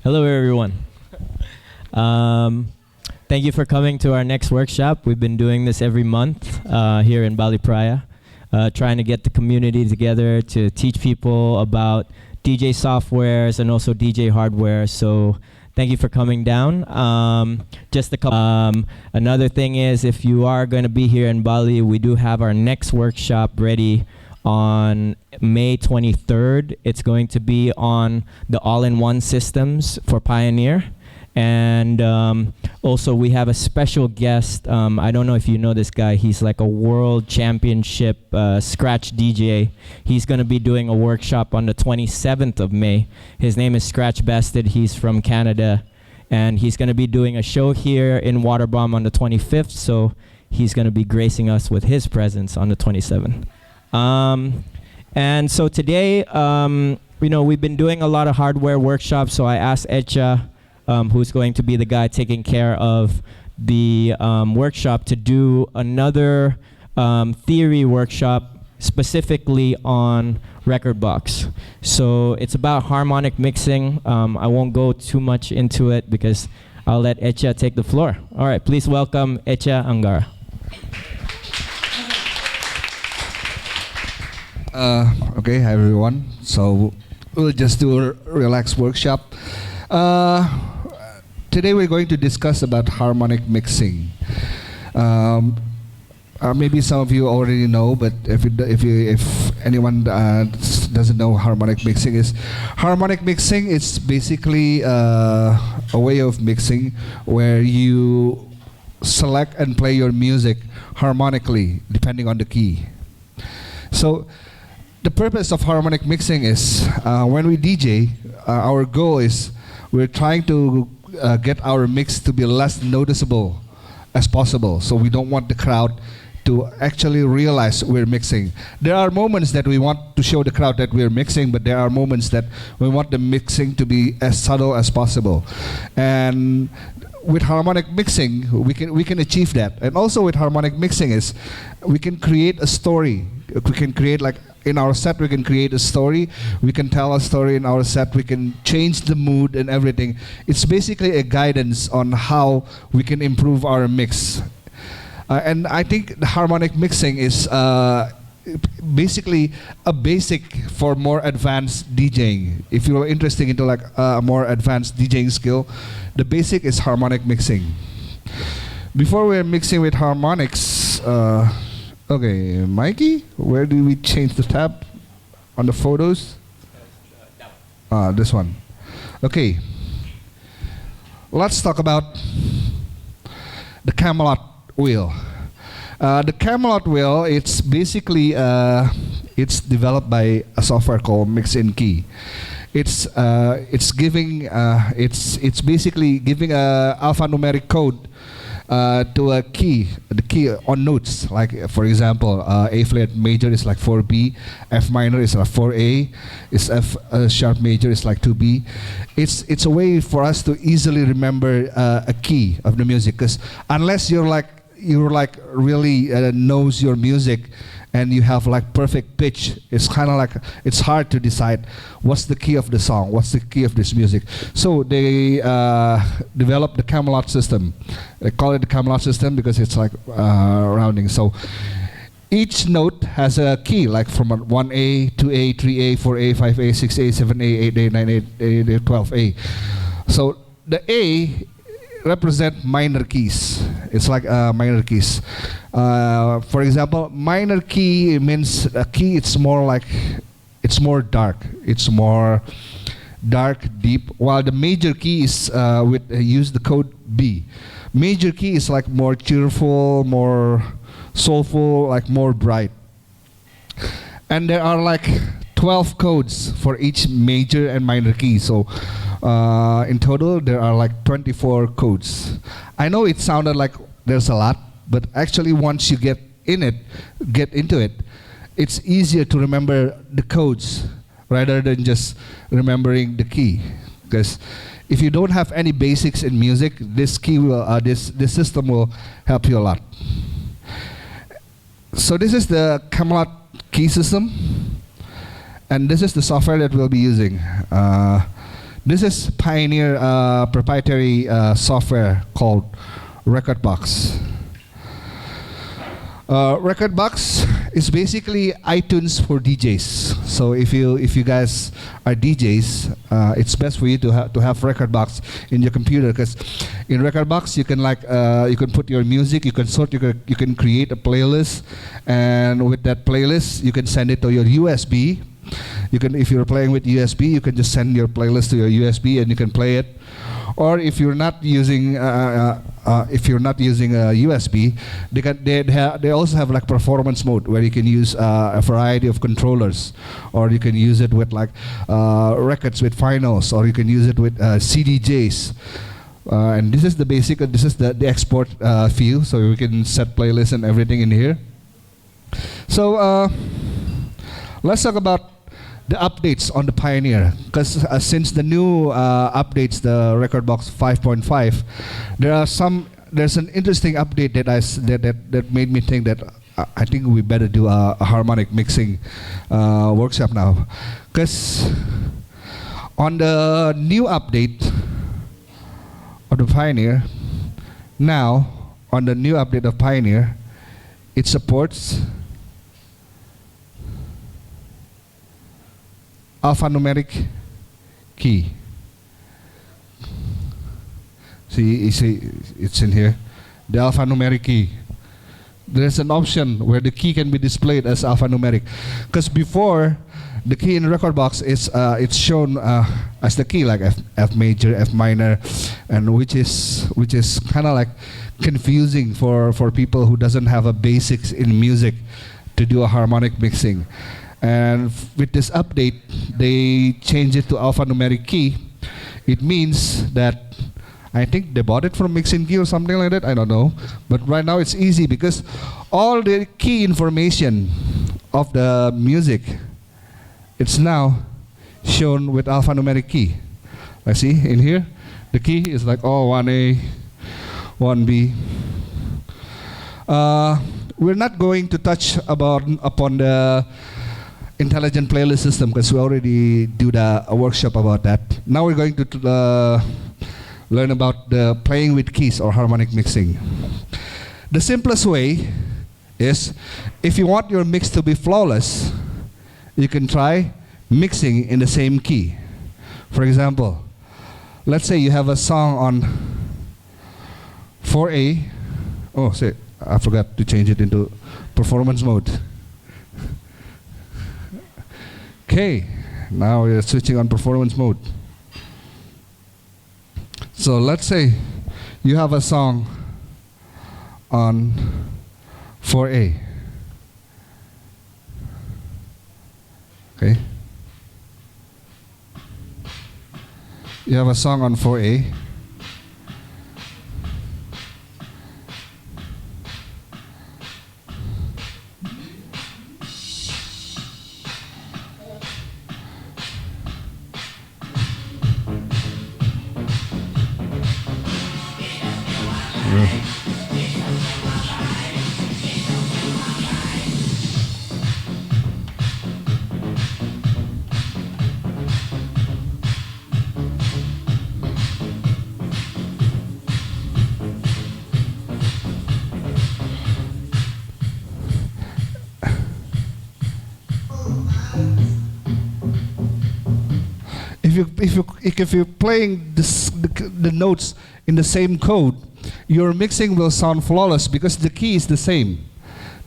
Hello, everyone. Um, Thank you for coming to our next workshop. We've been doing this every month here in Bali Praia, trying to get the community together to teach people about DJ softwares and also DJ hardware. So thank you for coming down. Just a couple. Another thing is, if you are going to be here in Bali, we do have our next workshop ready on May 23rd. It's going to be on the all-in-one systems for Pioneer. And also we have a special guest. I don't know if you know this guy. He's like a world championship scratch DJ. He's going to be doing a workshop on the 27th of May. His name is Scratch Bastard. He's from Canada. And he's going to be doing a show here in Waterbomb on the 25th. So he's going to be gracing us with his presence on the 27th. And so today, we've been doing a lot of hardware workshops. So I asked Echa, who's going to be the guy taking care of the workshop, to do another theory workshop specifically on Rekordbox. So it's about harmonic mixing. I won't go too much into it because I'll let Echa take the floor. All right, please welcome Echa Anggara. Okay, hi everyone. So we'll just do a relaxed workshop. Today we're going to discuss about harmonic mixing. Maybe some of you already know, but if anyone doesn't know harmonic mixing is, harmonic mixing is basically a way of mixing where you select and play your music harmonically depending on the key. So the purpose of harmonic mixing is when we DJ, our goal is we're trying to get our mix to be less noticeable as possible. So we don't want the crowd to actually realize we're mixing. There are moments that we want to show the crowd that we're mixing, but there are moments that we want the mixing to be as subtle as possible. And with harmonic mixing, we can achieve that. And also with harmonic mixing is we can create a story. We can create, like in our set, we can create a story. We can tell a story in our set. We can change the mood and everything. It's basically a guidance on how we can improve our mix. And I think the harmonic mixing is basically a basic for more advanced DJing. If you're interested into like a more advanced DJing skill, the basic is harmonic mixing. Before we're mixing with harmonics, okay, Mikey, where do we change the tab on the photos? This one. Okay. Let's talk about the Camelot wheel. The Camelot wheel, it's basically it's developed by a software called Mix in Key. It's basically giving a alphanumeric code to a key, the key on notes. Like for example, A flat major is like 4B, F minor is like 4A, is F sharp major is like 2B. It's a way for us to easily remember a key of the music, because unless you're really knows your music and you have like perfect pitch, it's kind of like it's hard to decide what's the key of the song, what's the key of this music. So they developed the Camelot system. They call it the Camelot system because it's like rounding. So each note has a key, like from 1A, 2A, 3A, 4A, 5A, 6A, 7A, 8A, 9A, 8A, 12A. So the A represent minor keys. It's like minor keys. For example, minor key means a key. It's more dark. It's more dark, deep. While the major key is use the code B. Major key is like more cheerful, more soulful, like more bright. And there are like 12 codes for each major and minor key. So in total, there are like 24 codes. I know it sounded like there's a lot, but actually once you get into it, it's easier to remember the codes rather than just remembering the key. Because if you don't have any basics in music, this key will, this system will help you a lot. So this is the Camelot key system, and this is the software that we'll be using. This is Pioneer proprietary software called Rekordbox. Rekordbox is basically iTunes for DJs. So if you guys are DJs, it's best for you to have Rekordbox in your computer, because in Rekordbox you can you can put your music, you can you can create a playlist, and with that playlist you can send it to your USB. You can, if you're playing with USB, you can just send your playlist to your USB and you can play it. Or if you're not using a USB, they also have like performance mode where you can use a variety of controllers, or you can use it with records with finals, or you can use it with CDJs. And this is the basic. This is the export view, so we can set playlists and everything in here. So let's talk about the updates on the Pioneer, because since the new updates, the Rekordbox 5.5, there's an interesting update that made me think that I think we better do a harmonic mixing workshop now, because on the new update of the Pioneer, it supports alphanumeric key. See, it's in here. The alphanumeric key. There's an option where the key can be displayed as alphanumeric. Because before, the key in Rekordbox is it's shown as the key, like F major, F minor, and which is kind of like confusing for people who doesn't have a basics in music to do a harmonic mixing. And with this update, they changed it to alphanumeric key. It means that I think they bought it from Mixing Key or something like that. I don't know. But right now it's easy because all the key information of the music, it's now shown with alphanumeric key. I see in here, the key is like 1A, 1B. We're not going to touch upon the intelligent playlist system because we already did a workshop about that. Now we're going to learn about the playing with keys or harmonic mixing. The simplest way is, if you want your mix to be flawless, you can try mixing in the same key. For example, let's say you have a song on 4A. Oh, I forgot to change it into performance mode. Okay, now we're switching on performance mode. So let's say you have a song on 4A. Okay. You have a song on 4A. If you're playing the notes in the same code, your mixing will sound flawless because the key is the same.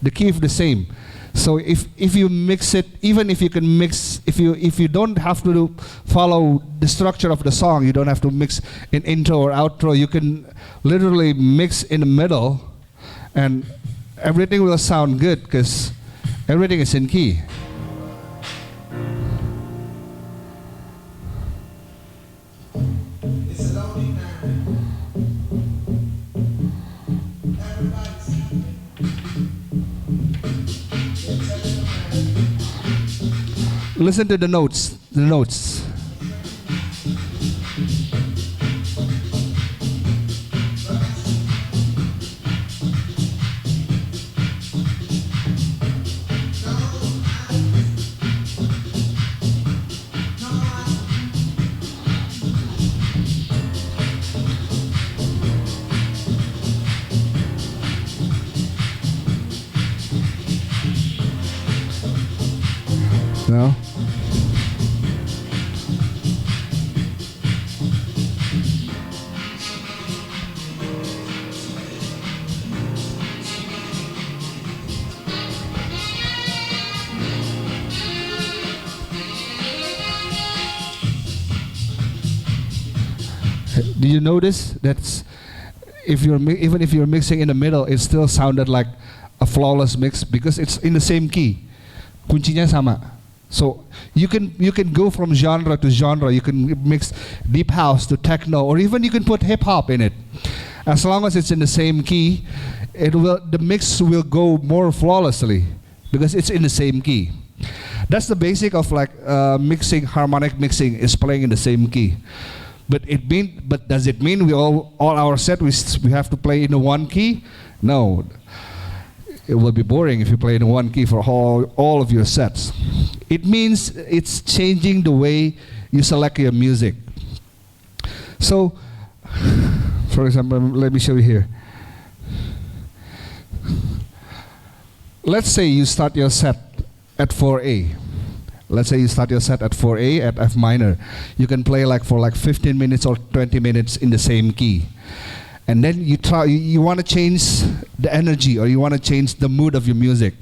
The key is the same. So if you mix it, even if you can mix, if you don't have to follow the structure of the song, you don't have to mix in intro or outro. You can literally mix in the middle, and everything will sound good because everything is in key. Listen to the notes. The notes. No? Do you notice that's even if you're mixing in the middle, it still sounded like a flawless mix because it's in the same key. Kuncinya sama. So you can go from genre to genre. You can mix deep house to techno, or even you can put hip hop in it. As long as it's in the same key, the mix will go more flawlessly because it's in the same key. That's the basic of like mixing. Harmonic mixing is playing in the same key. But does it mean we all our set we have to play in the one key? No. It will be boring if you play in one key for all of your sets. It means it's changing the way you select your music. So, for example, let me show you here. Let's say you start your set at 4A. Let's say you start your set at 4A at F minor. You can play for 15 minutes or 20 minutes in the same key. And then you want to change the energy, or you want to change the mood of your music.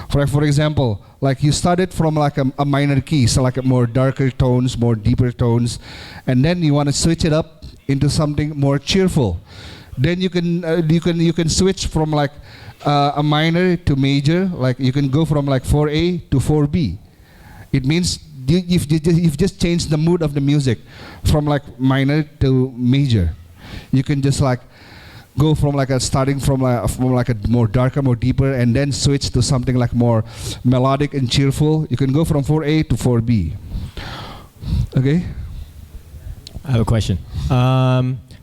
For example, like you started from like a minor key, so like a more darker tones, more deeper tones, and then you want to switch it up into something more cheerful. Then you can switch from like a minor to major. Like you can go from like 4A to 4B. It means you've just changed the mood of the music from like minor to major. You can just like go from like starting from like a more darker, more deeper, and then switch to something like more melodic and cheerful. You can go from 4A to 4B. Okay? I have a question.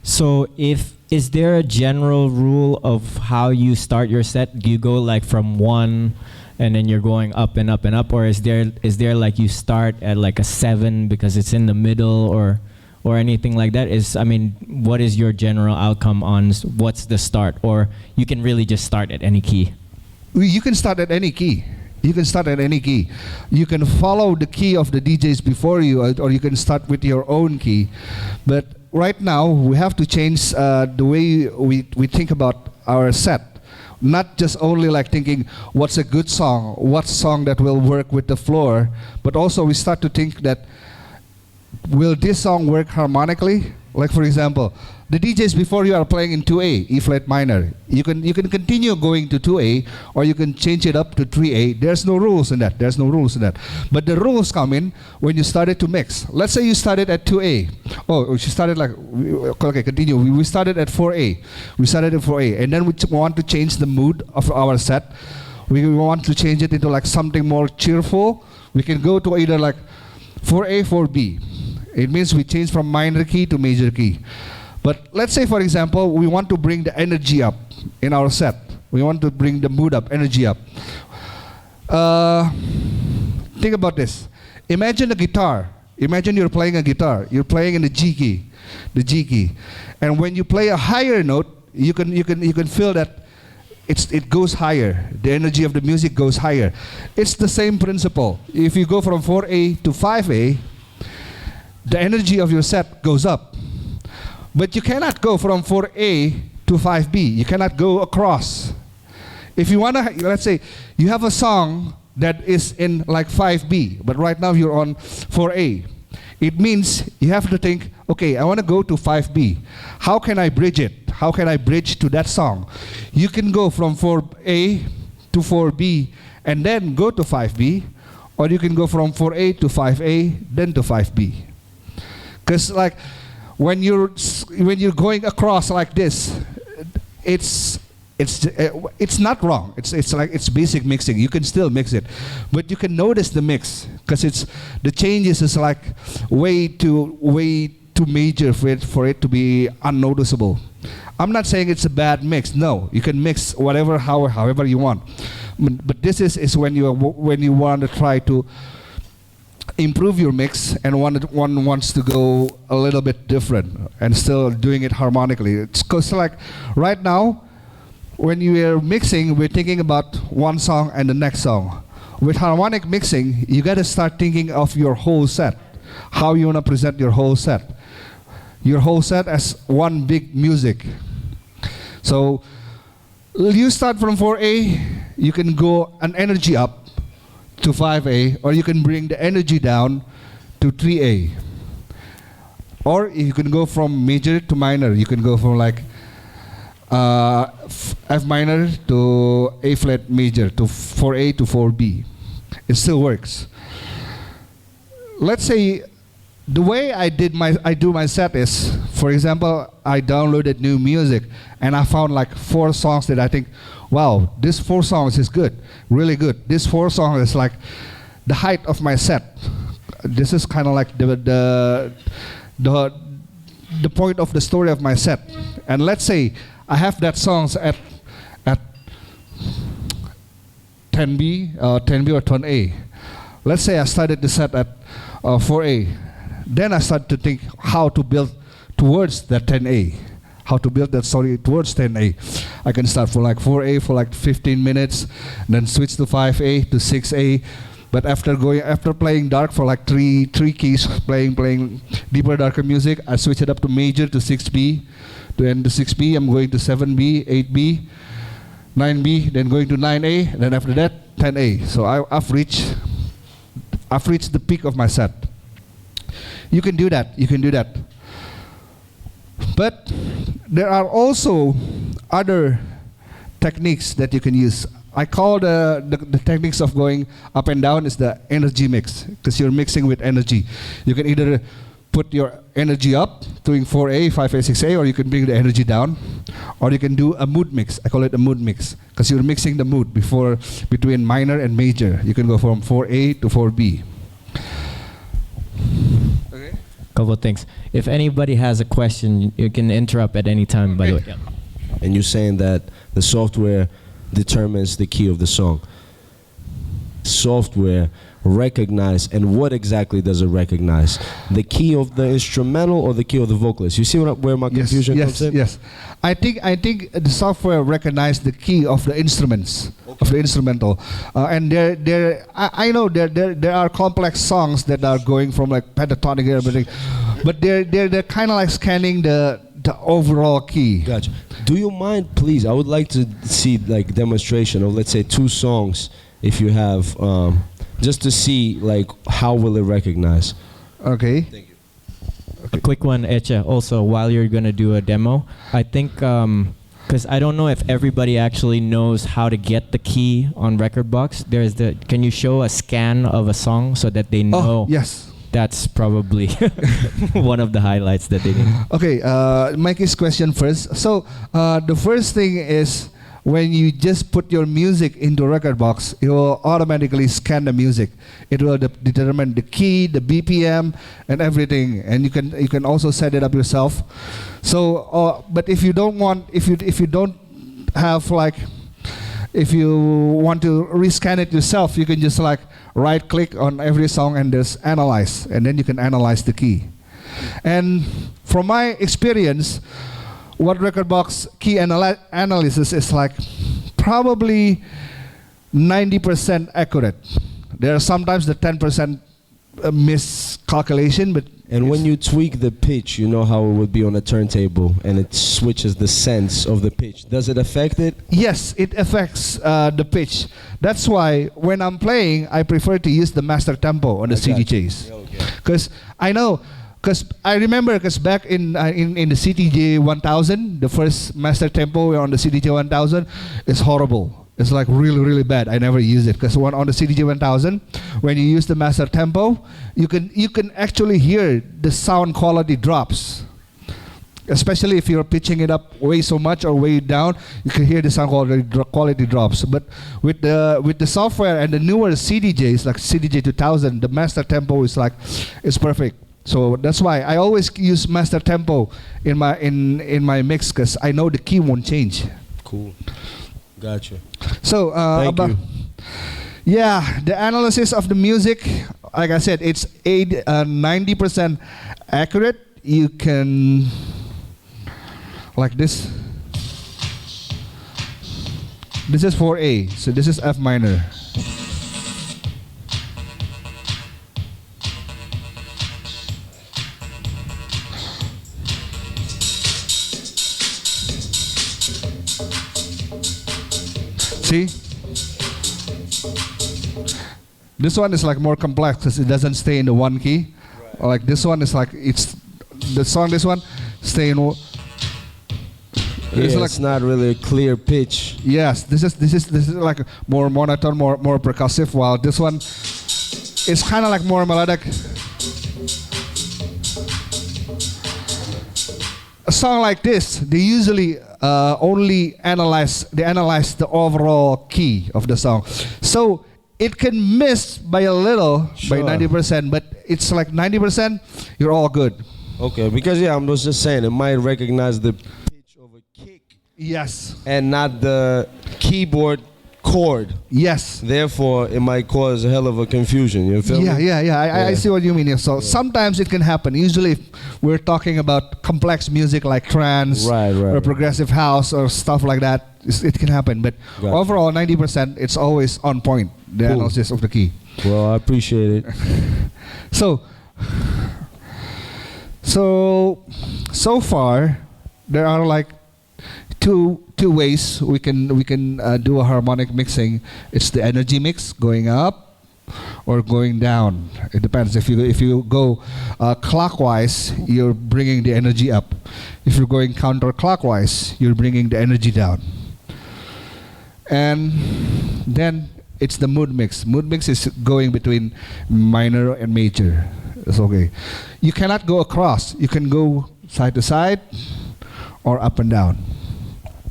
So is there a general rule of how you start your set? Do you go like from 1 and then you're going up and up and up, or is there like you start at like a 7 because it's in the middle, or anything like that? What is your general outcome on what's the start? Or you can really just start at any key? You can start at any key. You can start at any key. You can follow the key of the DJs before you, or you can start with your own key. But right now, we have to change the way we think about our set. Not just only like thinking, what's a good song? What song that will work with the floor? But also we start to think that, will this song work harmonically? Like for example, the DJs before you are playing in 2A, E flat minor. You can continue going to 2A, or you can change it up to 3A. There's no rules in that. But the rules come in when you started to mix. Let's say you started at 2A. Oh, she started like, okay, continue. We started at 4A. And then we want to change the mood of our set. We want to change it into like something more cheerful. We can go to either like 4A, 4B. It means we change from minor key to major key. But let's say, for example, we want to bring the energy up in our set. We want to bring the mood up, energy up. Think about this. Imagine a guitar. Imagine you're playing a guitar. You're playing in the G key. And when you play a higher note, you can feel that it goes higher. The energy of the music goes higher. It's the same principle. If you go from 4A to 5A, the energy of your set goes up. But you cannot go from 4A to 5B. You cannot go across. If you want to, let's say, you have a song that is in like 5B, but right now you're on 4A. It means you have to think, okay, I want to go to 5B. How can I bridge it? How can I bridge to that song? You can go from 4A to 4B and then go to 5B, or you can go from 4A to 5A, then to 5B. Because like when you're going across like this, it's not wrong. It's basic mixing. You can still mix it, but you can notice the mix because the changes is like way too major for it to be unnoticeable. I'm not saying it's a bad mix. No, you can mix whatever however you want. But this is when you want to try to improve your mix, and one wants to go a little bit different and still doing it harmonically. It's because like right now, when you are mixing, we're thinking about one song and the next song. with harmonic mixing, you got to start thinking of your whole set, how you want to present your whole set. Your whole set as one big music. So you start from 4A, you can go an energy up to 5A, or you can bring the energy down to 3A. Or you can go from major to minor. You can go from like F minor to A flat major to 4A to 4B. It still works. Let's say the way I do my set is, for example, I downloaded new music and I found like 4 songs that I think, wow, this 4 songs is good, really good. This 4 songs is like the height of my set. This is kind of like the point of the story of my set. And let's say I have that songs at 10B, 10B or 10A. Let's say I started the set at 4A. Then I started to think how to build towards that 10A. How to build that story towards 10A. I can start for like 4A for like 15 minutes, then switch to 5A to 6A. But after playing dark for like three keys, playing deeper, darker music, I switch it up to major to 6B. To end to 6B, I'm going to 7B, 8B, 9B, then going to 9A, then after that 10A. So I've reached the peak of my set. You can do that. You can do that. But there are also other techniques that you can use. I call the techniques of going up and down is the energy mix, because you're mixing with energy. You can either put your energy up, doing 4A, 5A, 6A, or you can bring the energy down, or you can do a mood mix. I call it a mood mix, because you're mixing the mood between minor and major. You can go from 4A to 4B. Okay. Couple of things. If anybody has a question, you can interrupt at any time, by the way. Yeah. And you're saying that the software determines the key of the song. Software recognize, and what exactly does it recognize? The key of the instrumental or the key of the vocalist? You see where my confusion comes in? Yes. I think the software recognize the key of the instruments, of the instrumental, and I know there are complex songs that are going from like pentatonic and everything, but they're kind of like scanning the overall key. Gotcha. Do you mind, please? I would like to see like demonstration of, let's say, 2 songs, if you have, just to see like how will it recognize. Okay. Thank you. A quick one, Echa, also while you're gonna do a demo. I think, because I don't know if everybody actually knows how to get the key on Rekordbox. Can you show a scan of a song so that they know? Oh, yes. That's probably one of the highlights that they need. Okay, Mikey's question first. So the first thing is, when you just put your music into Rekordbox, it will automatically scan the music. It will determine the key, the BPM, and everything. And you can also set it up yourself. So, but if you don't want, if you don't have like, if you want to rescan it yourself, you can just like right-click on every song and just analyze, and then you can analyze the key. And from my experience, what Rekordbox key analysis is like probably 90% accurate. There are sometimes the 10% miscalculation, but And when you tweak the pitch, you know how it would be on a turntable, and it switches the sense of the pitch. Does it affect it? yes, it affects the pitch. That's why when I'm playing, I prefer to use the master tempo on the CDJs, because I know. Because I remember, because back in the CDJ 1000, the first master tempo on the CDJ 1000 is horrible. It's like really, really bad. I never use it, because on the CDJ 1000, when you use the master tempo, you can actually hear the sound quality drops. Especially if you're pitching it up way so much or way down, you can hear the sound quality drops. But with the software and the newer CDJs, like CDJ 2000, the master tempo is perfect. So that's why I always use master tempo in my mix, because I know the key won't change. Cool. Gotcha. So Thank you. Yeah, the analysis of the music, like I said, it's 90% accurate. You can, like this. This is 4A, so this is F minor. See? This one is like more complex because it doesn't stay in the one key. Like this one is like it's the song. This one stay in. Yeah, it's not really a clear pitch. Yes, this is like more monotone, more percussive. While this one is kind of like more melodic. A song like this, they usually only analyze the overall key of the song, so it can miss by a little, by 90%, but it's like 90%, you're all good. Okay, because I was just saying it might recognize the pitch of a kick. Yes. And not the keyboard chord. Yes. Therefore, it might cause a hell of a confusion. You feel me? Yeah. I see what you mean. So sometimes it can happen. Usually, if we're talking about complex music like trance or progressive house or stuff like that, it can happen. But overall, 90%, it's always on point. The analysis of the key. Well, I appreciate it. So far, there are like two ways we can do a harmonic mixing. It's the energy mix, going up or going down. It depends. If you go clockwise, you're bringing the energy up. If you're going counterclockwise, you're bringing the energy down. And then it's the mood mix. Mood mix is going between minor and major. It's okay. You cannot go across. You can go side to side or up and down.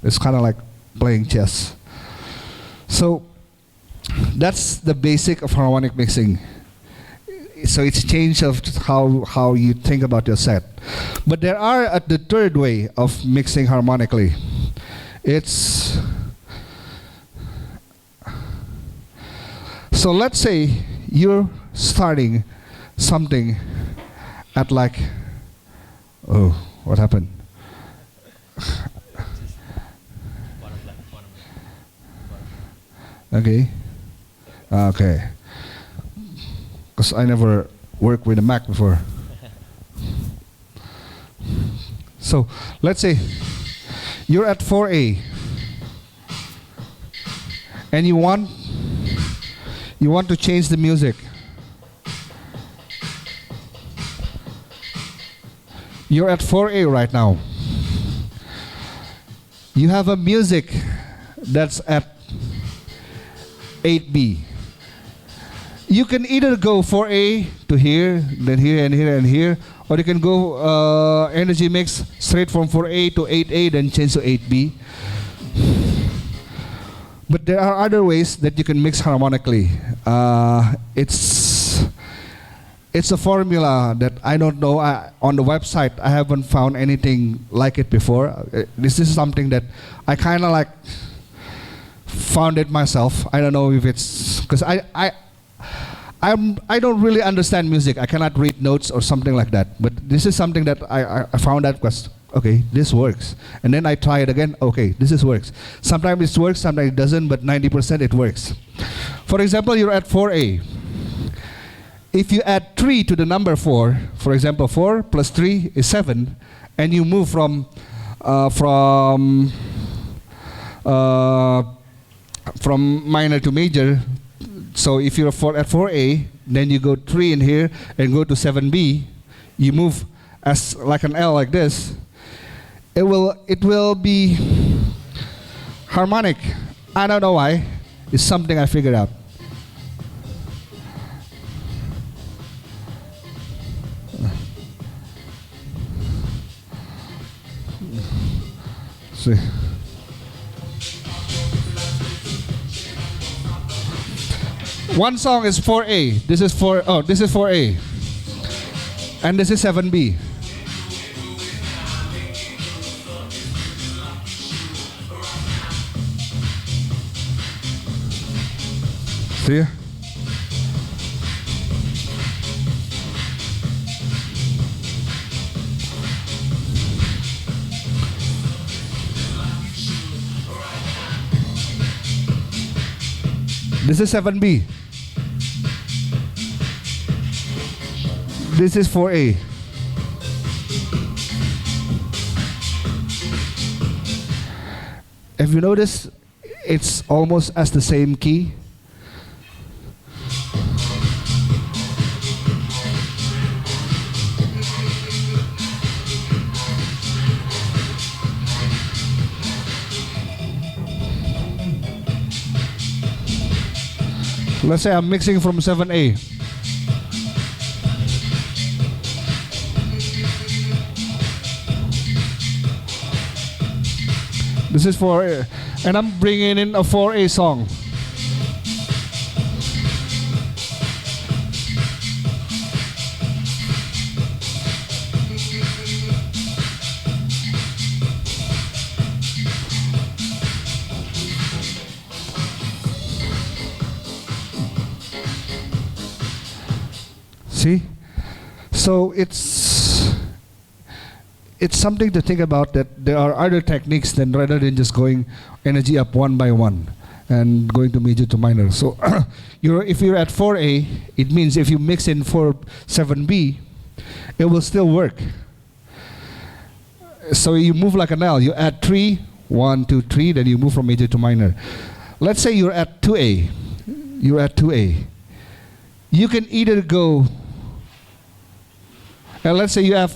It's kind of like playing chess. So that's the basic of harmonic mixing. So it's change of how you think about your set. But there are the third way of mixing harmonically. It's so let's say you're starting something at like, oh, what happened? Okay. Okay. Because I never worked with a Mac before. So let's say you're at 4A and you want to change the music. You're at 4A right now. You have a music that's at 8B. You can either go 4A to here, then here and here and here, or you can go energy mix straight from 4A to 8A, then change to 8B. But there are other ways that you can mix harmonically. It's a formula that I don't know. On the website, I haven't found anything like it before. This is something that I kind of like found it myself. I don't know if it's because I don't really understand music. I cannot read notes or something like that. But this is something that I found out because okay, this works. And then I try it again. Okay, this works. Sometimes it works, sometimes it doesn't. But 90% it works. For example, you're at 4A. If you add 3 to the number 4, for example, 4 plus 3 is 7, and you move from minor to major. So if you're at 4A, then you go 3 in here and go to 7B. You move as like an L like this. It will be harmonic. I don't know why. It's something I figured out. See. One song is 4A. This is 4A. And this is 7B. See? This is 7B. This is 4A. If you notice, it's almost as the same key. Let's say I'm mixing from 7A. This is 4A, and I'm bringing in a 4A song. See? So it's something to think about, that there are other techniques than rather than just going energy up one by one and going to major to minor. So if you're at 4A, it means if you mix in 7B, it will still work. So you move like an L. You add 3, 1, 2, 3, then you move from major to minor. Let's say you're at 2A. You're at 2A. You can either go, and let's say you're at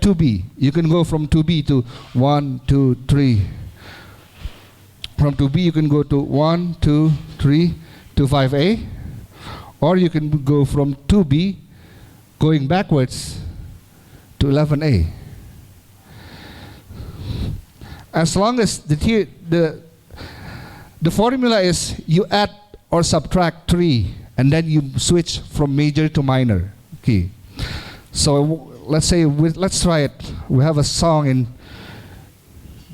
2B. You can go from 2B to 1, 2, 3. From 2B you can go to 1, 2, 3 to 5A, or you can go from 2B going backwards to 11A. As long as the formula is you add or subtract 3 and then you switch from major to minor key. So let's try it. We have a song in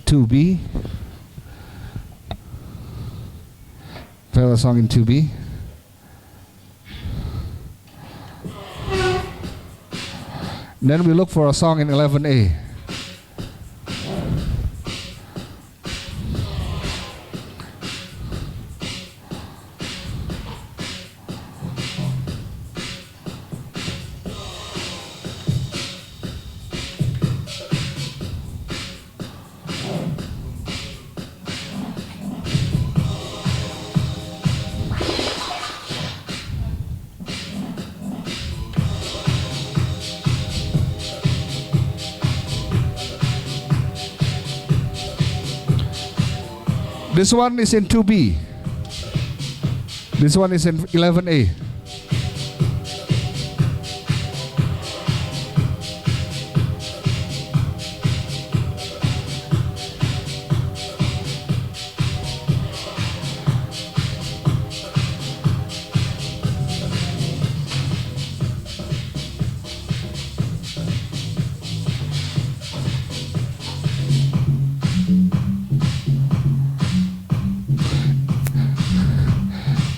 2B. We have a song in 2B. Then we look for a song in 11A. This one is in 2B. This one is in 11A.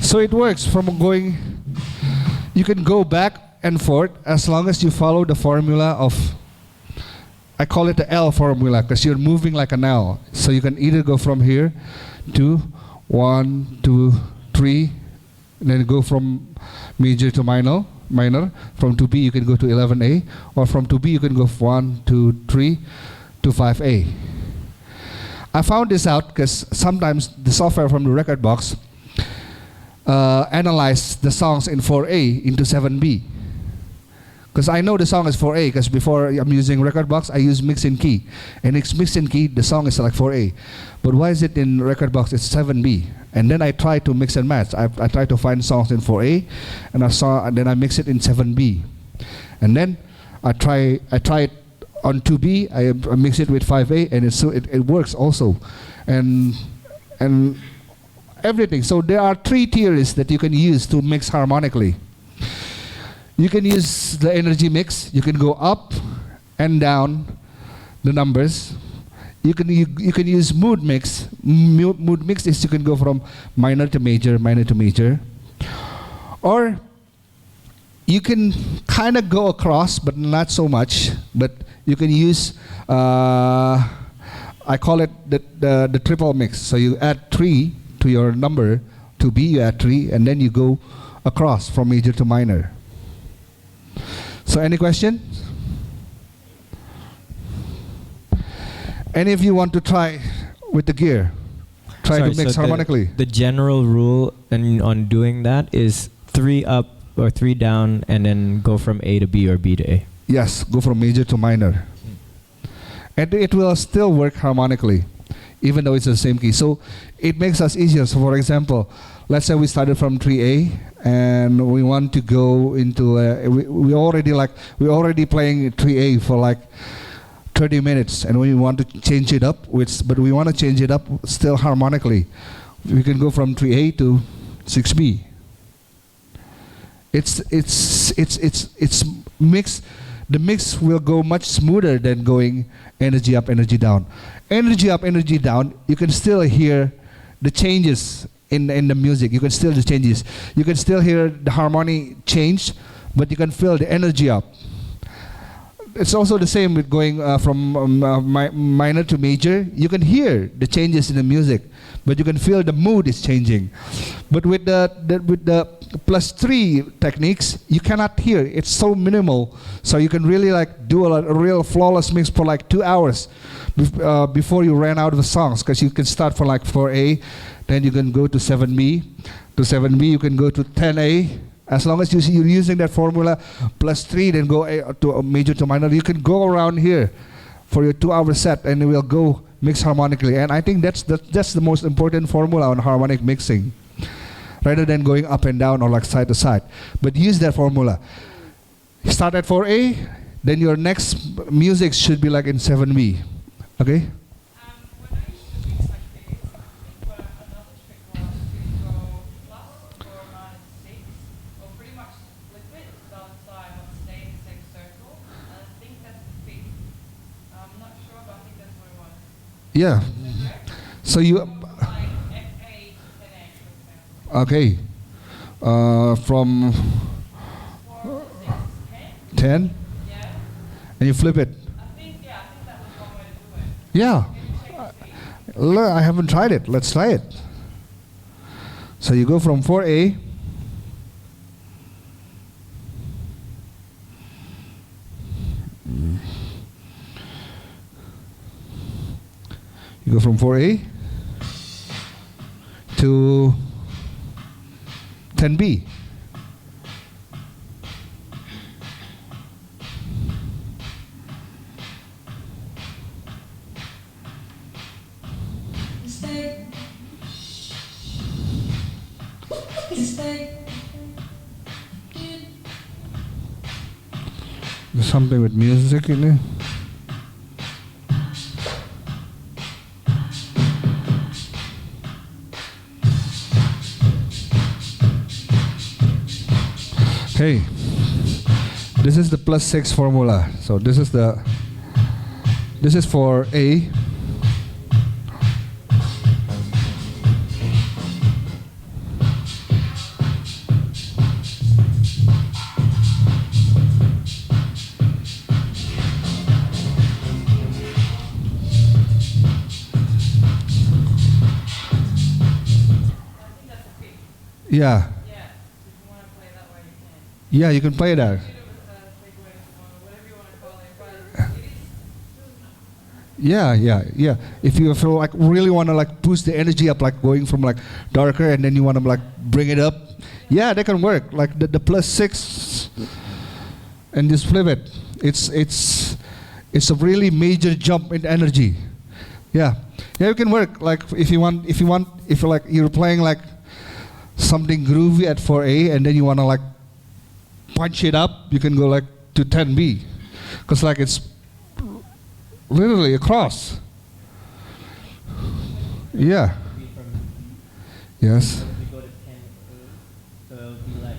So it works from going, you can go back and forth as long as you follow the formula of, I call it the L formula because you're moving like an L. So you can either go from here to 1, 2, 3, and then go from major to minor. From 2B you can go to 11A, or from 2B you can go 1, 2, 3 to 5A. I found this out because sometimes the software from the Rekordbox analyze the songs in 4A into 7B. Because I know the song is 4A because before I'm using Rekordbox, I use mix in key. And it's mix in key, the song is like 4A. But why is it in Rekordbox it's 7B? And then I try to mix and match. I try to find songs in 4A and then I mix it in 7B. And then I try it on 2B, I mix it with 5A, and it works also. And everything. So there are 3 tiers that you can use to mix harmonically. You can use the energy mix. You can go up and down the numbers. You can use mood mix. Mood mix is you can go from minor to major, minor to major. Or you can kind of go across, but not so much. But you can use, I call it the triple mix. So you add 3 to your number, to B you add 3, and then you go across from major to minor. So any question? Any of you want to try with the gear? Try Sorry, to mix so harmonically. The general rule on doing that is 3 up or 3 down, and then go from A to B or B to A. Yes, go from major to minor. And it will still work harmonically, even though it's the same key. So it makes us easier. So for example, let's say we started from 3A and we want to go into, we already playing 3A for like 30 minutes, and we want to change it up, but we want to change it up still harmonically. We can go from 3A to 6B. It's mix. The mix will go much smoother than going energy up, energy down. Energy up, energy down, you can still hear the changes in the music. You can still the changes. You can still hear the harmony change, but you can feel the energy up. It's also the same with going from minor to major. You can hear the changes in the music, but you can feel the mood is changing. But with the +3 techniques, you cannot hear. It's so minimal, so you can really like do a real flawless mix for like 2 hours before you ran out of the songs. Because you can start from like 4A, then you can go to 7B. To 7B, you can go to 10A. As long as you're using that formula +3, then go to a major to minor. You can go around here for your 2-hour set, and it will go mix harmonically. And I think that's the most important formula on harmonic mixing, rather than going up and down or like side to side. But use that formula. Start at 4A, then your next music should be like in 7B. Okay? When I used to mix like this, I think what another trick was to go plus or minus 6, or pretty much flip it to the other side but stay in the same circle. And I think that's the fix. I'm not sure, but I think that's what it was. Yeah. So you. Like FA to 10A, for example. Okay. From 4 to 6 to 10. 10, Yeah. and you flip it. I think that was one way to do it. Yeah. Can you check the speed? I haven't tried it. Let's try it. So you go from 4A. You go from 4A to 10B. There's something with music in it. Hey, this is the +6 formula. So this is for A. Yeah. Yeah. If you want to play that way, you can. Yeah, you can play that. Whatever you want to call it, but it is. Yeah. If you feel like really want to like boost the energy up, like going from like darker and then you want to like bring it up, yeah, that can work. Like the +6, and just flip it. It's a really major jump in energy. Yeah, it can work. Like if you're like you're playing like something groovy at 4A and then you want to like punch it up, you can go like to 10B, because like it's literally across. Yeah. Yes. We go to 10A, so it'll be like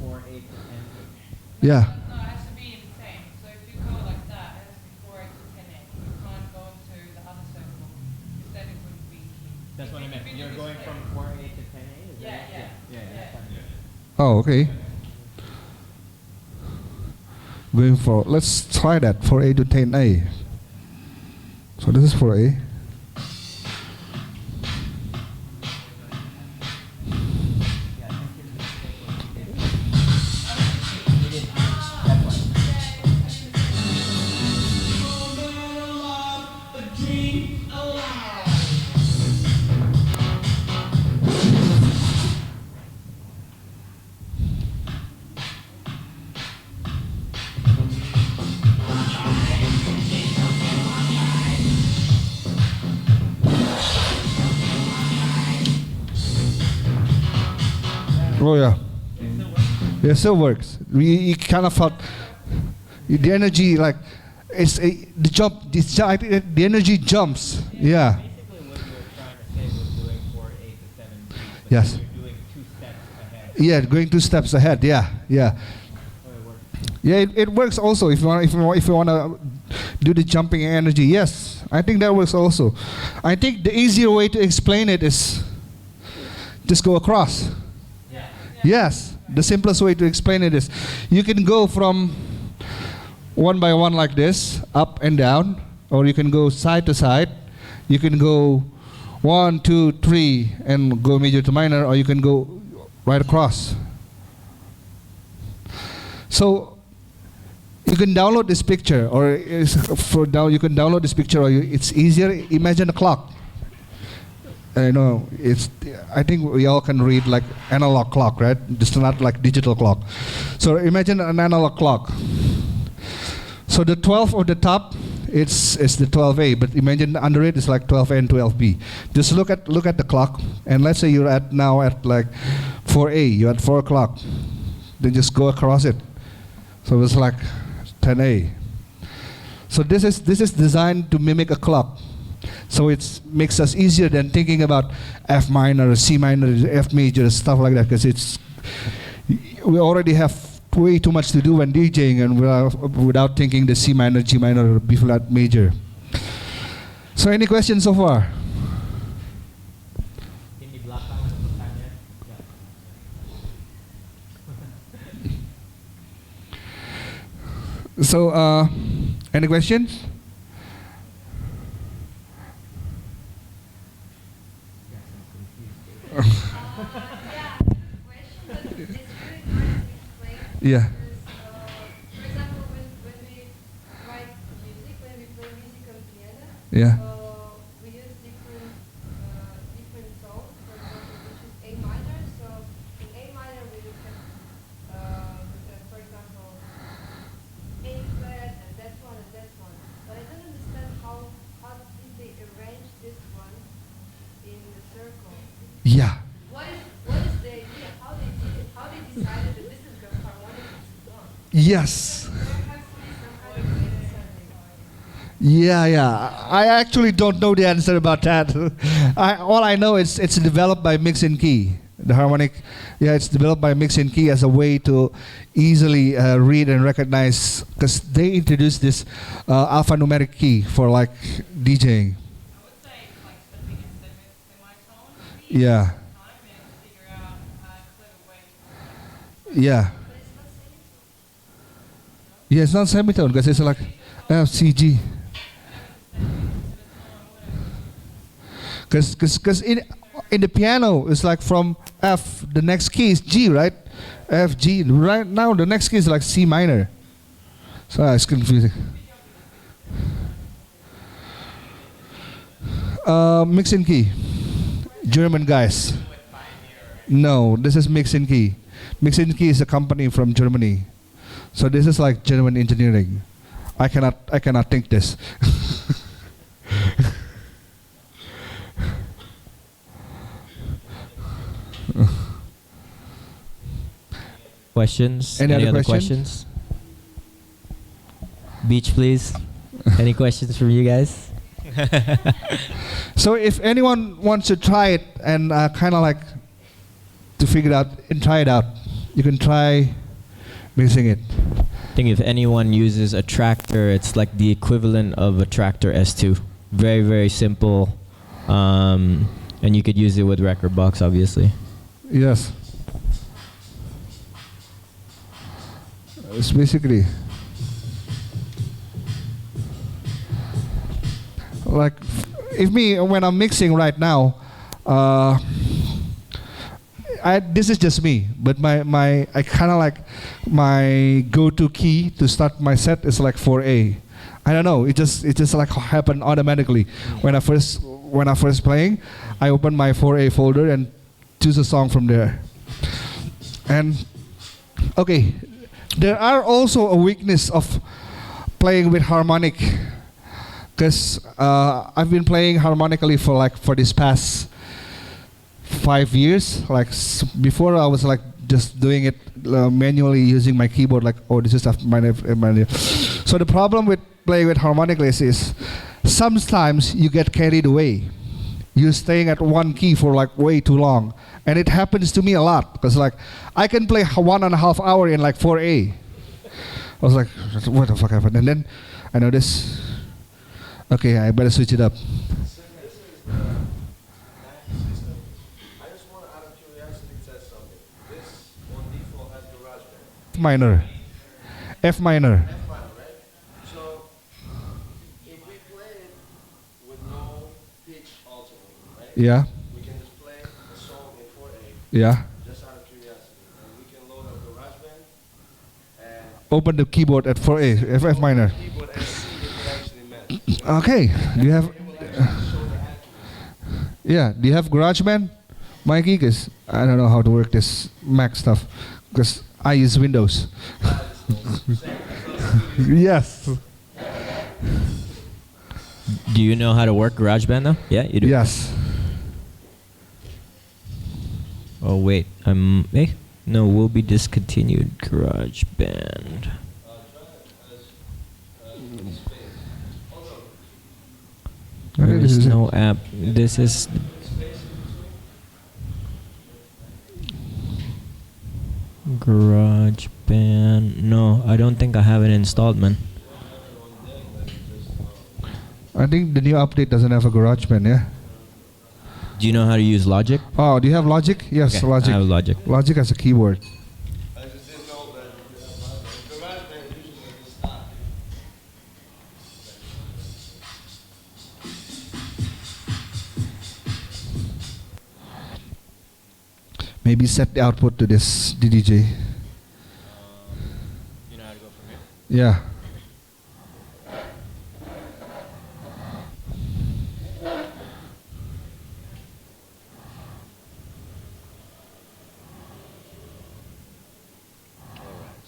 4A to 10A. Yeah. No, it has to be the same. So if you go like that, it has to be 4A to 10A. You can't go to the other circle, because then it wouldn't be key. That's what I meant. You're going from 4A to 10A? Is Yeah, that yeah. Yeah, that's fine. Oh, okay. Going for, let's try that, 4A to 10A. So this is 4A. Oh yeah. It still works. We kind of felt the energy like the jump. The energy jumps. Yeah. Basically, what you were trying to say was doing 4, 8 to 7 beats, but Yes. you're doing 2 steps ahead. Yeah, going 2 steps ahead. Yeah, yeah. So it works. Yeah, it works also if you want to do the jumping energy. Yes, I think that works also. I think the easier way to explain it is just go across. Yeah. Yes, the simplest way to explain it is you can go from one by one like this, up and down, or you can go side to side. You can go 1, 2, 3 and go major to minor, or you can go right across. So you can download this picture, or you can download this picture, or it's easier. Imagine a clock. I know I think we all can read like analog clock, right? Just not like digital clock. So imagine an analog clock. So the 12 on the top, it's the 12A, but imagine under it is like 12A and 12B. Just look at the clock, and let's say you're now at like 4A. You're at 4 o'clock. Then just go across it. So it's like 10A. So this is designed to mimic a clock. So it makes us easier than thinking about F minor, C minor, F major, stuff like that, because we already have way too much to do when DJing, and without thinking the C minor, G minor, or B flat major. So any questions so far? So any questions? Yeah. For example, when we write music, when we play music on piano, Yeah. we use different tones. For example, we choose A minor. So in A minor, we have, for example, A flat and that one and that one. But I don't understand how did they arrange this one in the circle. Yeah. What is the idea? How they did it? How they decided that this is the harmonic one? Yes. There has to be some kind of understanding. Yeah. I actually don't know the answer about that. All I know is it's developed by Mix and Key. The harmonic, it's developed by Mix and Key as a way to easily read and recognize, because they introduced this alphanumeric key for like DJing. I would say it's like setting a semitone maybe Yeah. time and figure out a clever way. Yeah. Yeah, it's not semitone because it's like F, C, G. Because in the piano it's like from F, the next key is G, right? F, G. Right now the next key is like C minor. So it's confusing. Mix and Key, German guys. No, this is Mix and Key. Mix and Key is a company from Germany. So this is like German engineering. I cannot think this. Questions? Any other other questions? Beach, please. Any questions from you guys? So if anyone wants to try it and kind of like to figure it out and try it out, you can try mixing it. I think if anyone uses a tractor, it's like the equivalent of a tractor S2. Very, very simple. And you could use it with Rekordbox, obviously. Yes. It's basically like when I'm mixing right now, this is just me, but I kind of like my go-to key to start my set is like 4A. I don't know, it just like happened automatically. When I first playing, I open my 4A folder and choose a song from there. And okay, there are also a weakness of playing with harmonic, because I've been playing harmonically for this past 5 years. Like before, I was like just doing it manually using my keyboard, like, oh, this is F minor, F minor. So the problem with playing with harmonic list is sometimes you get carried away. You're staying at one key for like way too long, and it happens to me a lot because like I can play 1.5 hours in like 4A. I was like, what the fuck happened? And then I noticed, okay, I better switch it up. F minor. F minor. F minor, right? So if we play it with no pitch alternating, right? Yeah. We can just play a song in 4/8 Yeah. just out of curiosity, and we can load up GarageBand and Open the keyboard at 4A, F minor. keyboard and see if it actually matches. Okay. Do you have? It will actually show the accuracy. Yeah. Do you have GarageBand, Mikey? Because I don't know how to work this Mac stuff. Because I use Windows. Yes. Do you know how to work GarageBand though? Yeah, you do. Yes. Oh wait, no, will be discontinued GarageBand. There Okay, this is is it. no app. This is. GarageBand. No, I don't think I have it installed, man. I think the new update doesn't have a GarageBand. Yeah. Do you know how to use Logic? Oh, do you have Logic? Yes, Okay, Logic. I have Logic. Logic has a keyboard. I just didn't know that GarageBand usually doesn't stop. Maybe set the output to this DDJ. You know how to go from here? Yeah.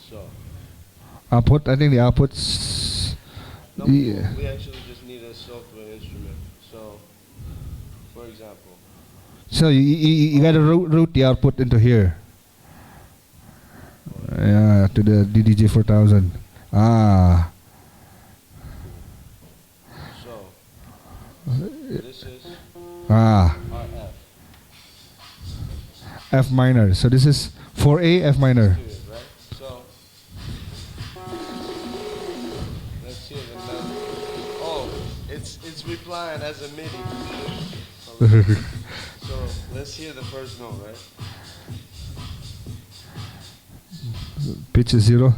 So, Output. I think the output's. no, Yeah. we actually just need a software instrument. So, for example, So you gotta route the output into here. Yeah, to the DDJ 4000. Ah. so this is Ah. RF. F minor. So this is 4A F minor. Period, right? So let's hear the melody. Oh, it's replying as a MIDI. So let's hear the first note, right? Pitch is 0.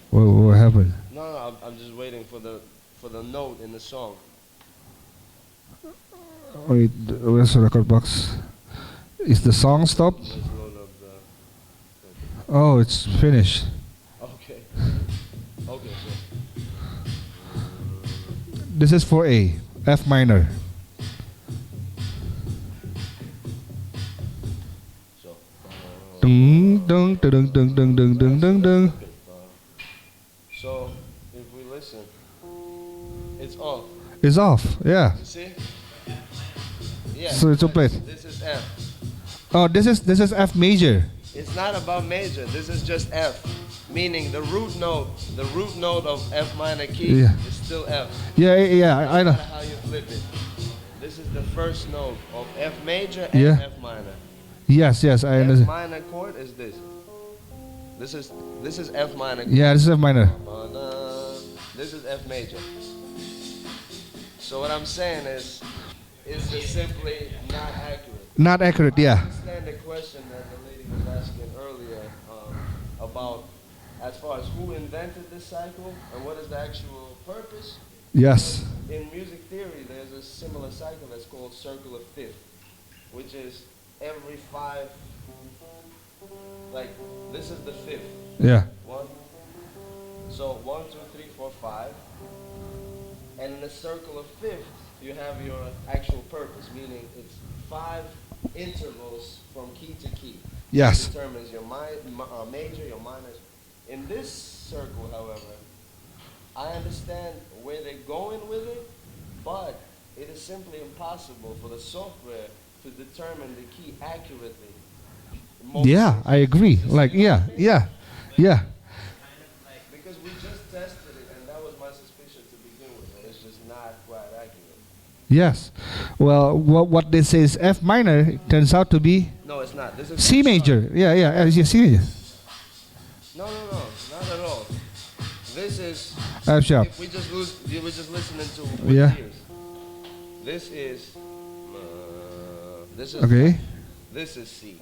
What happened? No, I'm just waiting for the note in the song. Wait, where's the record box? Is the song stopped? Let's load up the. Oh, it's finished. Okay. Okay. This is 4A F minor. So. Dung dung dung dung dung dung dung dung dung. So if we listen, it's off. It's off. Yeah. You see? Yeah. So it's a plate. This is F. Oh, this is F major. It's not about major. This is just F, meaning the root note of F minor key Yeah. is still F. Yeah. I No know. matter how you flip it. This is the first note of F major and Yeah. F minor. Yes, I F understand. minor chord is this. This is F minor. Yeah, this is F minor. This is F major. So what I'm saying is, it's just simply not accurate. Not accurate. I Yeah. understand the question that the lady was asking earlier about as far as who invented this cycle and what is the actual purpose. Yes. In music theory, there's a similar cycle that's called circular fifth, which is every 5, like this is the fifth. Yeah. 1. So 1, 2, 3, 4, 5. And in the circle of fifths, you have your actual purpose, meaning it's 5 intervals from key to key. Yes. It determines your major, your minor. In this circle, however, I understand where they're going with it, but it is simply impossible for the software to to determine the key accurately. Yeah, I agree. Like, yeah, yeah, yeah. Because we just tested it, and that was my suspicion to begin with, and it's just not quite accurate. Yes. Well, what this is F minor, it turns out to be No, it's not. This is C F major. sharp. Yeah, yeah, C major. No, not at all. This is F sharp. if we just lose, you were just listening to with Yeah. ears. This is Okay. This is C.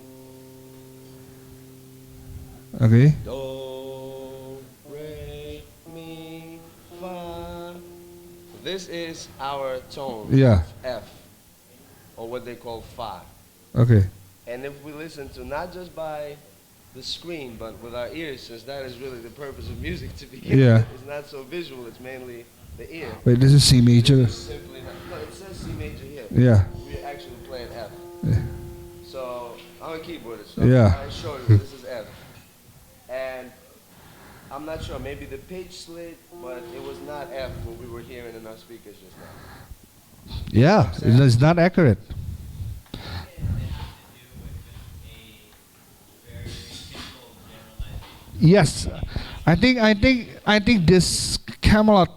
Okay. Do, re, mi, fa. This is our tone. Yeah. F, or what they call fa. Okay. And if we listen to not just by the screen, but with our ears, since that is really the purpose of music to begin Yeah. with, it's not so visual. It's mainly the ear. Wait, this is C major. This is simply not, no, it says C major here. Yeah. We're actually playing F. Yeah. So I'm a keyboardist. So Yeah. I showed you this is F. And I'm not sure, maybe the pitch slid, but it was not F what we were hearing in our speakers just now. Yeah, it's not accurate. Yes, I think this Camelot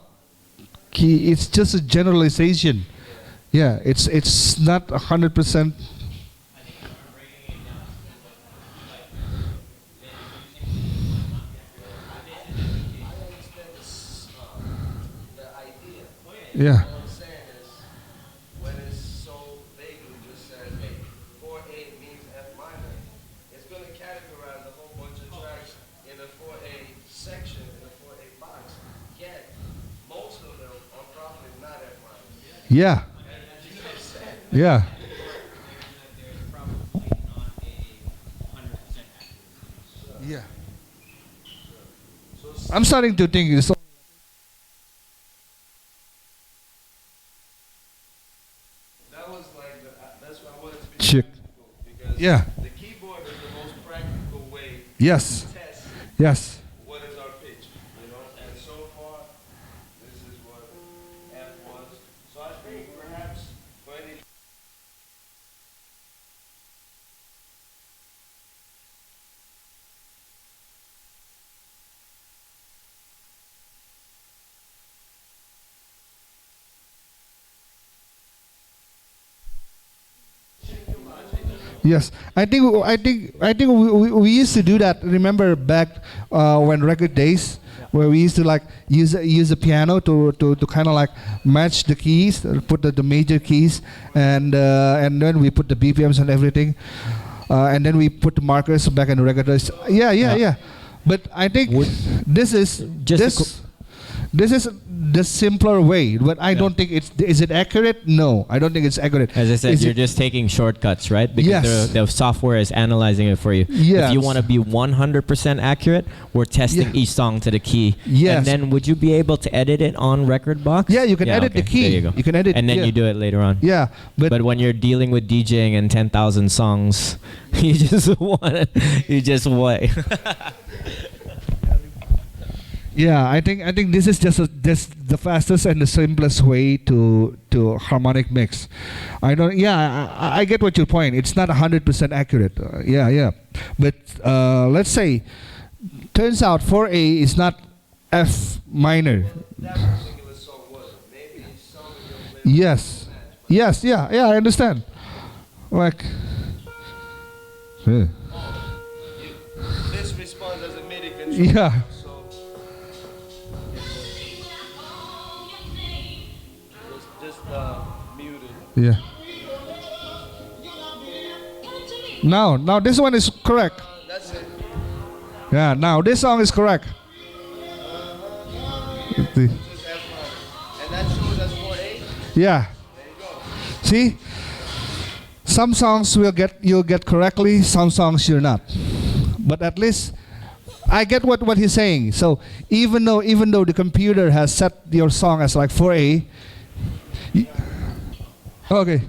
key, it's just a generalization. Yeah, it's not 100%. I understand the idea. Yeah. What I'm saying is, when it's so vaguely just said, hey, 4/8 means F minor, it's going to categorize a whole bunch of tracks in a 4/8 section, in a 4/8 box, yet most of them are probably not F minor. Yeah. You know what I'm saying? Yeah. Yeah. I'm starting to think it's That was like, that's why I wanted to be Chick. practical, because Yeah. the keyboard is the most practical way Yes. to test Yes. what is our pitch, you know? And so far, this is what F was. So I think perhaps for any Yes, I think we used to do that. Remember back when record days, where we used to like use the piano to kind of like match the keys, put the major keys, and then we put the BPMs and everything, and then we put the markers back in the record days. Yeah. But I think this is Just a this is the simpler way, but I don't think is it accurate? No, I don't think it's accurate. As I said, Is you're it- just taking shortcuts, right? Because Yes. the software is analyzing it for you. Yes. If you want to be 100% accurate, we're testing Yeah. each song to the key. Yes. And then would you be able to edit it on Rekordbox? Yeah, you can edit the okay. key. There you go. You can edit- And then yeah. you do it later on. Yeah, But when you're dealing with DJing and 10,000 songs, you just what? Yeah, I think this is just the fastest and the simplest way to harmonic mix. I don't. Yeah, I get what your point. It's not 100% accurate. Yeah. But let's say, turns out 4/8 is not F minor. that particular song wasn't. Maybe some of your players Yes. match, but Yes. Yeah. I understand. Like. Yeah. this responds as a MIDI control. Yeah. So just muted. Yeah. Now this one is correct. That's it. Yeah. Now this song is correct. Just F minor. And that shows us 4/8. Yeah. There you go. See, some songs you'll get correctly, some songs you're not. But at least I get what he's saying. So even though the computer has set your song as like 4/8, okay.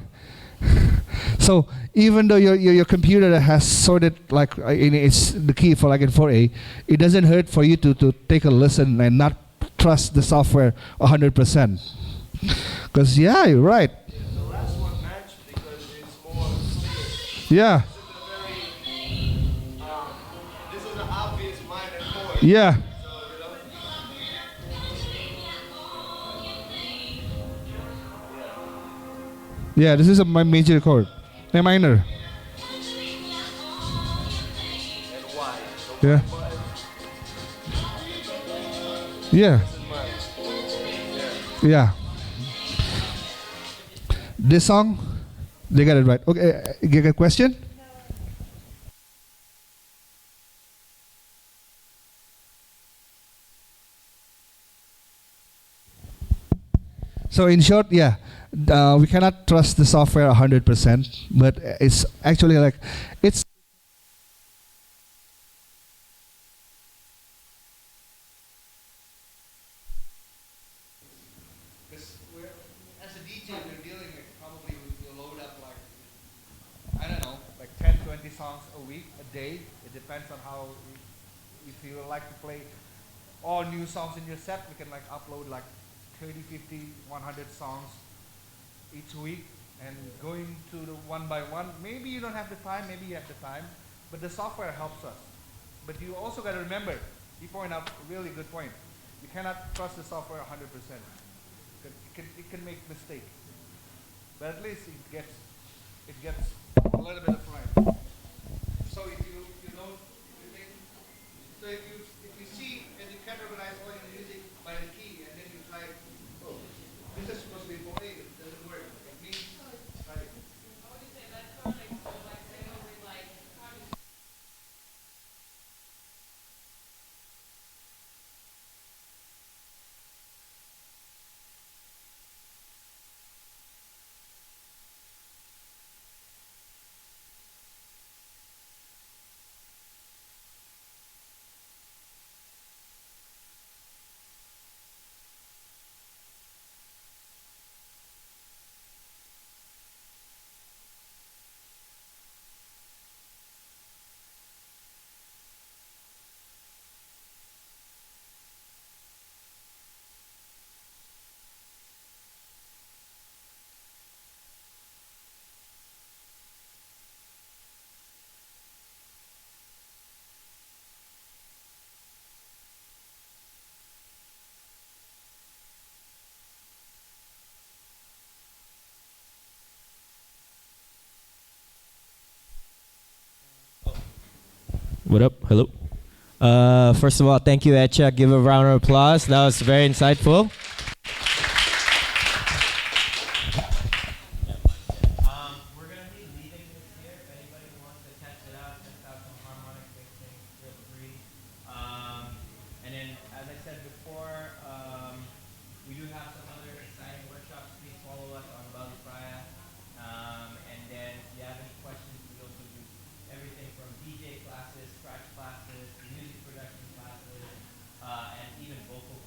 So even though your computer has sorted like it's the key for like in 4/8, it doesn't hurt for you to take a listen and not trust the software 100%. Because yeah, you're right. The last one matched because it's more Yeah. This is an obvious minor chord. Yeah. So, you know, Yeah, this is my major chord. A minor. and why? So Yeah. why Yeah. this is mine? Yeah. This song, they got it right. Okay, you get a question? So in short, yeah, we cannot trust the software 100%, but it's actually like, it's because as a DJ, we're dealing with probably we load up like, I don't know, like 10, 20 songs a week, a day. It depends on how, if you like to play all new songs in your set, we can like upload like 30, 50, 100 songs each week. And going to the one by one, maybe you don't have the time, maybe you have the time, but the software helps us. But you also got to remember, you point out a really good point. You cannot trust the software 100%. It can make mistakes, but at least it gets a little bit of right. So if you don't if you make, so if you see and you categorize all your music by the key and then you try, oh, this is supposed to be for A, it doesn't work. It means try it. I would say that's sort of like, so like say we like how to What up? Hello. First of all, thank you, Echa. Give a round of applause. That was very insightful. We're going to be leaving this here. If anybody wants to test it out, test out some harmonic mixing, feel free. And then, as I said before, we do have some other exciting workshops. Please follow us on Bali Praia. And then, if you have any questions, we also do everything from DJ classes, scratch classes, music production classes, and even vocal